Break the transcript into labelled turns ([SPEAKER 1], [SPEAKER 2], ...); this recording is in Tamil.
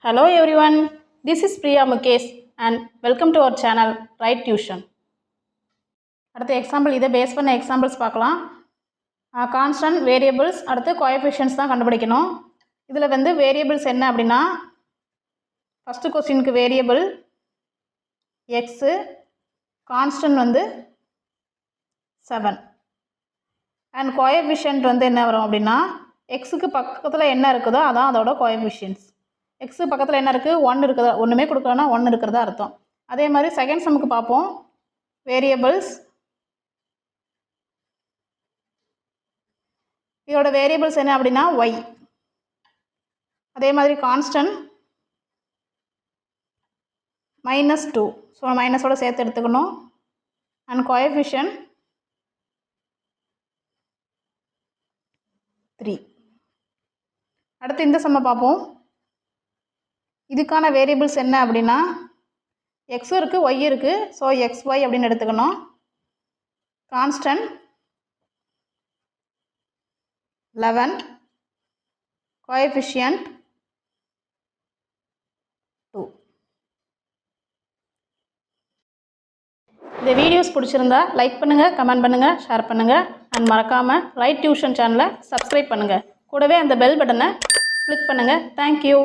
[SPEAKER 1] Hello everyone, this is Priya Mukesh and welcome to our channel Right Tuition. அடுத்த எக்ஸாம்பிள் இதை பேஸ் பண்ண எக்ஸாம்பிள்ஸ் பார்க்கலாம். கான்ஸ்டன்ட் வேரியபிள்ஸ் அடுத்து கோஎஃபிஷியன்ட்ஸ் தான் கண்டுபிடிக்கணும். இதில் வந்து வேரியபிள்ஸ் என்ன அப்படின்னா ஃபஸ்ட்டு கொஸ்டினுக்கு வேரியபிள் எக்ஸு, கான்ஸ்டன்ட் வந்து 7 அண்ட் கோஎஃபிஷியன்ட் வந்து என்ன வரும் அப்படின்னா எக்ஸுக்கு பக்கத்தில் என்ன இருக்குதோ அதான் அதோட கோஎஃபிஷியன்ட்ஸ். எக்ஸு பக்கத்தில் என்ன இருக்குது, 1 இருக்குதா, ஒன்றுமே கொடுக்கலன்னா 1 இருக்கிறதா அர்த்தம். அதே மாதிரி செகண்ட் சம்முக்கு பார்ப்போம். வேரியபிள்ஸ், இதோட வேரியபிள்ஸ் என்ன அப்படின்னா ஒய். அதே மாதிரி கான்ஸ்டன்ட் -2, ஸோ மைனஸோட சேர்த்து எடுத்துக்கணும். And coefficient 3. அடுத்து இந்த சம்மை பார்ப்போம். இதுக்கான வேரியபிள்ஸ் என்ன அப்படின்னா எக்ஸும் இருக்குது ஒய் இருக்குது, ஸோ XY அப்படின்னு எடுத்துக்கணும். Constant 11, coefficient 2. இந்த வீடியோஸ் பிடிச்சிருந்தா லைக் பண்ணுங்கள், கமெண்ட் பண்ணுங்கள், ஷேர் பண்ணுங்கள் அண்ட் மறக்காமல் ரைட் டியூஷன் சேனலை சப்ஸ்கிரைப் பண்ணுங்கள். கூடவே அந்த பெல் பட்டனை கிளிக் பண்ணுங்கள். தேங்க்யூ.